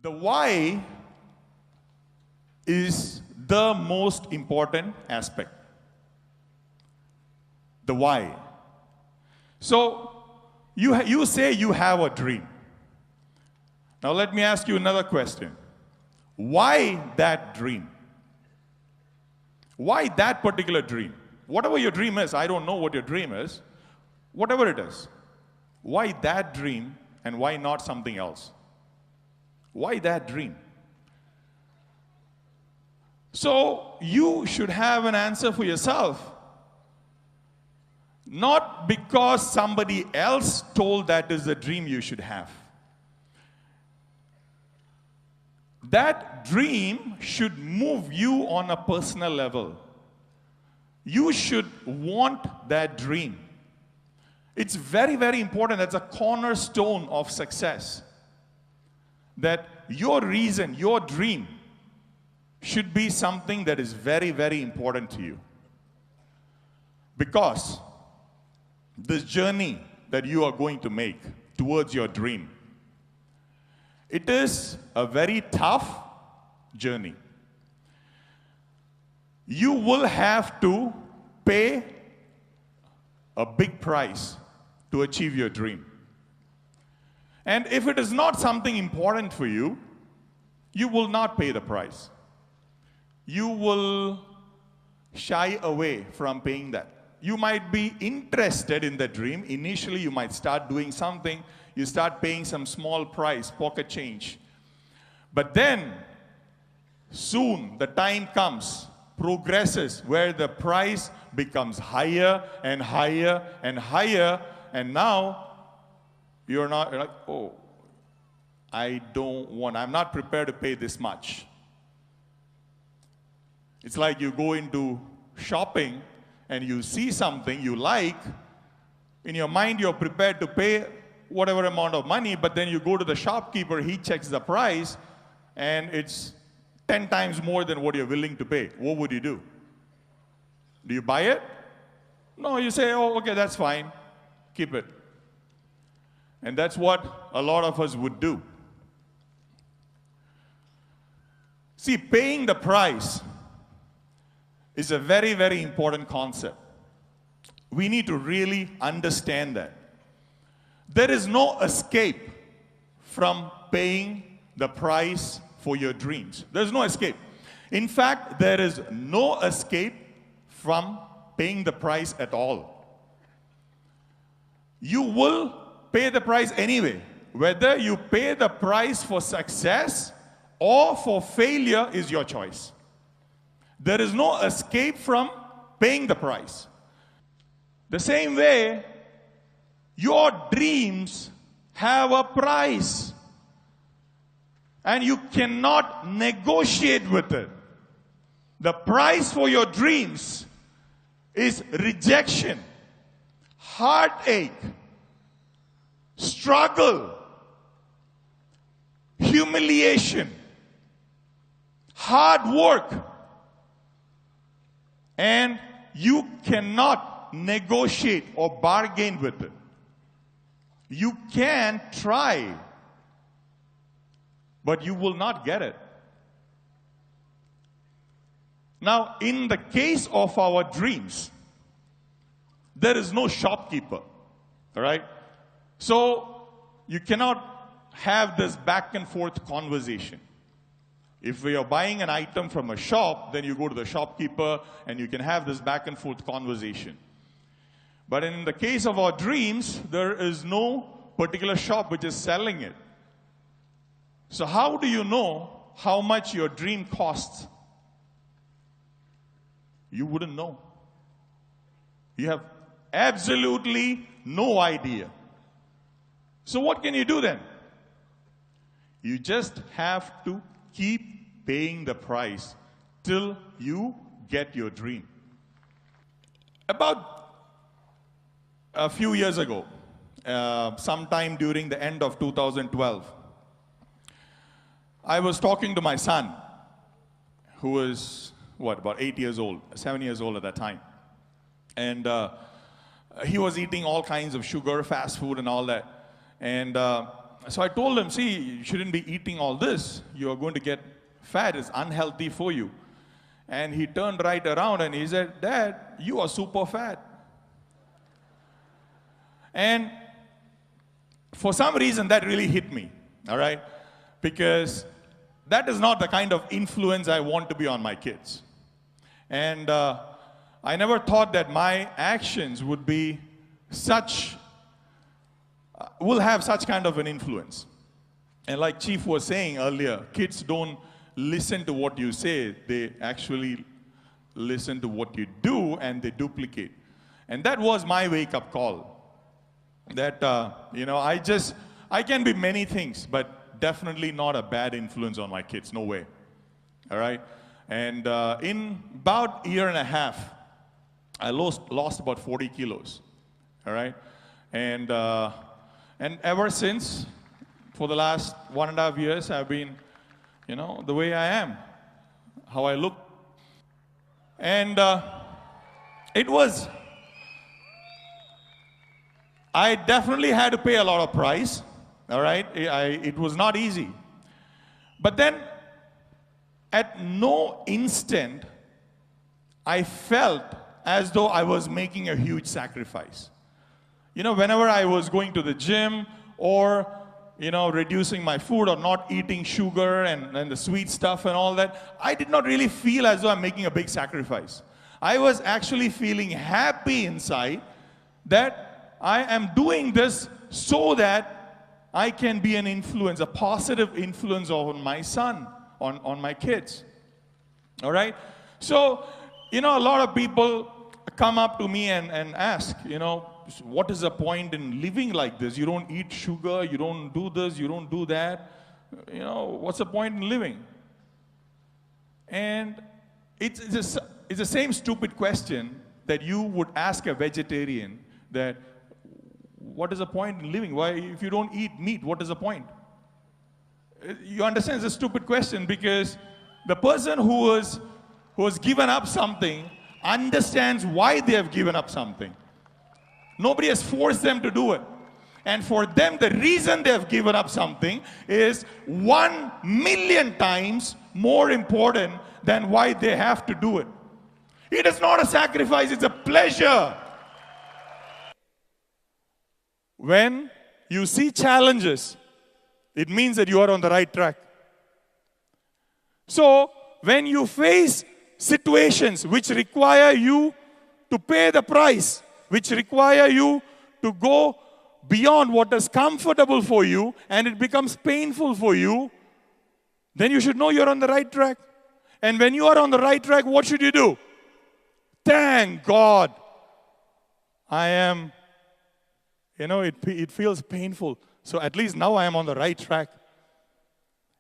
The why is the most important aspect. The why. So, you say you have a dream. Now let me ask you another question. Why that dream? Why that particular dream? Whatever your dream is, I don't know what your dream is. Whatever it is. Why that dream and why not something else? Why that dream? So you should have an answer for yourself. Not because somebody else told that is the dream you should have. That dream should move you on a personal level. You should want that dream. It's very, very important. That's a cornerstone of success. That your reason, your dream, should be something that is very, very important to you. Because this journey that you are going to make towards your dream, it is a very tough journey. You will have to pay a big price to achieve your dream. And if it is not something important for you, you will not pay the price. You will shy away from paying that. You might be interested in the dream. Initially, you might start doing something. You start paying some small price, pocket change. But then, soon, the time comes, progresses, where the price becomes higher and higher and higher. And now, you're like, oh, I'm not prepared to pay this much. It's like you go into shopping and you see something you like. In your mind, you're prepared to pay whatever amount of money, but then you go to the shopkeeper, he checks the price, and it's 10 times more than what you're willing to pay. What would you do? Do you buy it? No, you say, oh, okay, that's fine. Keep it. And that's what a lot of us would do. See, paying the price is a very, very important concept. We need to really understand that. There is no escape from paying the price for your dreams. There's no escape. In fact, there is no escape from paying the price at all. You will pay the price anyway. Whether you pay the price for success or for failure is your choice. There is no escape from paying the price. The same way, your dreams have a price. And you cannot negotiate with it. The price for your dreams is rejection, heartache, struggle, humiliation, hard work. And you cannot negotiate or bargain with it. You can try, but you will not get it. Now, in the case of our dreams, there is no shopkeeper, all right? So, you cannot have this back and forth conversation. If we are buying an item from a shop, then you go to the shopkeeper and you can have this back and forth conversation. But in the case of our dreams, there is no particular shop which is selling it. So how do you know how much your dream costs? You wouldn't know. You have absolutely no idea. So what can you do then? You just have to keep paying the price till you get your dream. About a few years ago, sometime during the end of 2012, I was talking to my son, who was, about 8 years old, 7 years old at that time. And he was eating all kinds of sugar, fast food and all that. And So I told him, see, you shouldn't be eating all this. You are going to get fat. It's unhealthy for you. And he turned right around and he said, Dad, you are super fat. And for some reason, that really hit me, all right? Because that is not the kind of influence I want to be on my kids. And I never thought that my actions would be will have such kind of an influence. And like Chief was saying earlier, kids don't listen to what you say, they actually listen to what you do and they duplicate. And that was my wake-up call. That, I can be many things, but definitely not a bad influence on my kids, no way. All right? And in about a year and a half, I lost about 40 kilos. All right? And ever since, for the last 1.5 years, I've been, the way I am, how I look. And I definitely had to pay a lot of price, all right? It was not easy. But then, at no instant, I felt as though I was making a huge sacrifice. Whenever I was going to the gym or, reducing my food or not eating sugar and the sweet stuff and all that, I did not really feel as though I'm making a big sacrifice. I was actually feeling happy inside that I am doing this so that I can be an influence, a positive influence on my son, on my kids. All right? So, a lot of people come up to me and ask, what is the point in living like this? You don't eat sugar, you don't do this, you don't do that. What's the point in living? And it's the same stupid question that you would ask a vegetarian, that what is the point in living? Why, if you don't eat meat, what is the point? You understand, it's a stupid question, because the person who has given up something understands why they have given up something. Nobody has forced them to do it. And for them, the reason they have given up something is 1,000,000 times more important than why they have to do it. It is not a sacrifice, it's a pleasure. When you see challenges, it means that you are on the right track. So, when you face situations which require you to pay the price, which require you to go beyond what is comfortable for you, and it becomes painful for you, then you should know you're on the right track. And when you are on the right track, what should you do? Thank God I am, it feels painful. So at least now I am on the right track.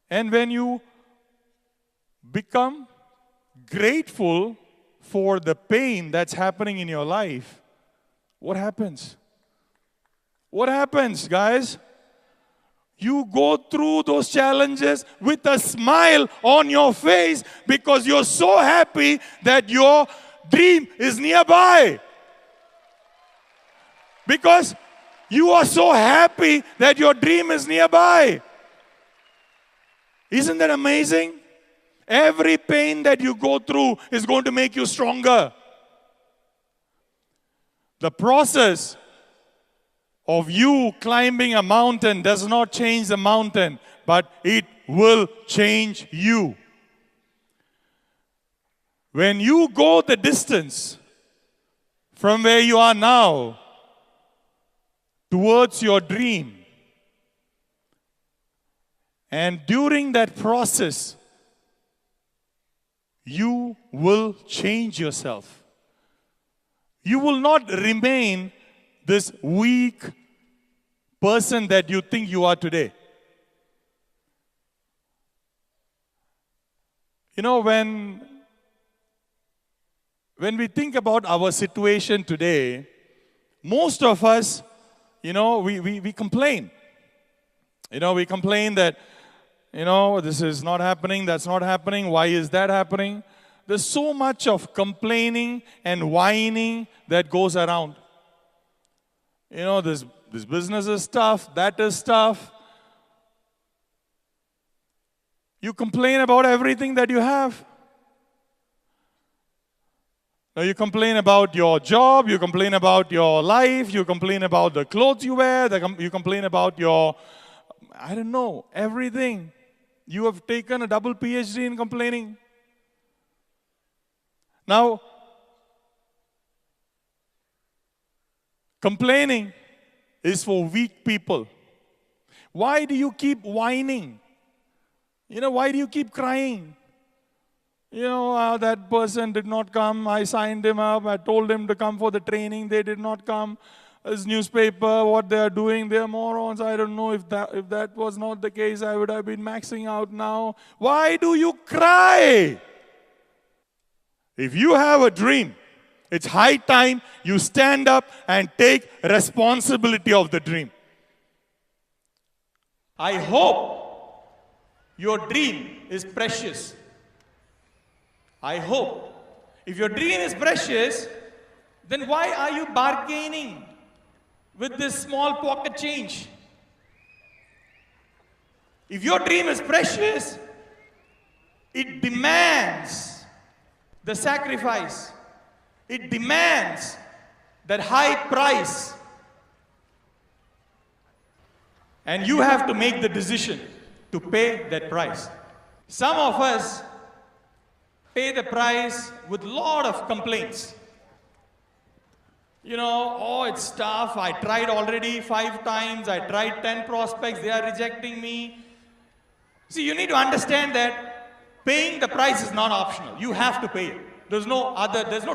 And when you become grateful for the pain that's happening in your life, what happens? What happens, guys? You go through those challenges with a smile on your face because you're so happy that your dream is nearby. Because you are so happy that your dream is nearby. Isn't that amazing? Every pain that you go through is going to make you stronger. The process of you climbing a mountain does not change the mountain, but it will change you. When you go the distance from where you are now towards your dream, and during that process, you will change yourself. You will not remain this weak person that you think you are today. When we think about our situation today, most of us, we complain. We complain that, this is not happening, that's not happening, why is that happening? There's so much of complaining and whining that goes around. This business is tough, that is tough. You complain about everything that you have. Now you complain about your job, you complain about your life, you complain about the clothes you wear, you complain about your, I don't know, everything. You have taken a double PhD in complaining. Now, complaining is for weak people. Why do you keep whining? Why do you keep crying? That person did not come. I signed him up. I told him to come for the training. They did not come. This newspaper, what they are doing, they are morons. I don't know if that was not the case. I would have been maxing out now. Why do you cry? If you have a dream, it's high time you stand up and take responsibility of the dream. I hope your dream is precious. I hope. If your dream is precious, then why are you bargaining with this small pocket change? If your dream is precious, it demands the sacrifice. It demands that high price. And you have to make the decision to pay that price. Some of us pay the price with a lot of complaints. It's tough. I tried already 5 times. I tried 10 prospects. They are rejecting me. See, you need to understand that paying the price is not optional. You have to pay it. There's no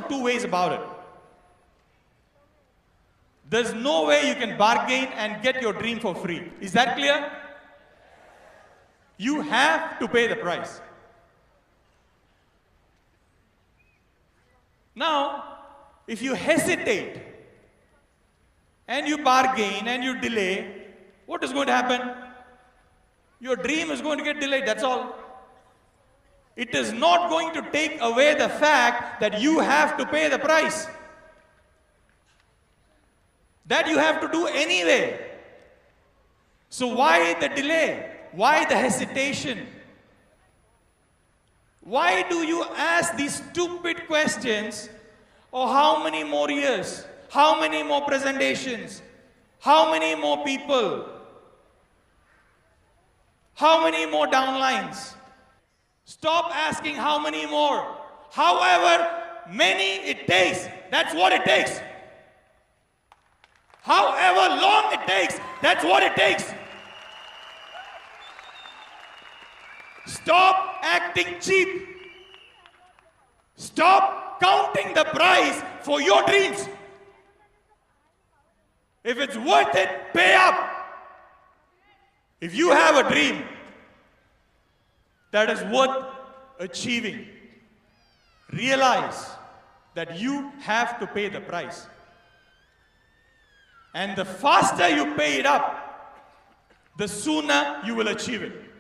2 ways about it. There's no way you can bargain and get your dream for free. Is that clear? You have to pay the price. Now, if you hesitate and you bargain and you delay, what is going to happen? Your dream is going to get delayed, that's all. It is not going to take away the fact that you have to pay the price. That you have to do anyway. So why the delay? Why the hesitation? Why do you ask these stupid questions? Oh, how many more years? How many more presentations? How many more people? How many more downlines? Stop asking how many more. However many it takes, that's what it takes. However long it takes, that's what it takes. Stop acting cheap. Stop counting the price for your dreams. If it's worth it, pay up. If you have a dream that is worth achieving, realize that you have to pay the price. And the faster you pay it up, the sooner you will achieve it.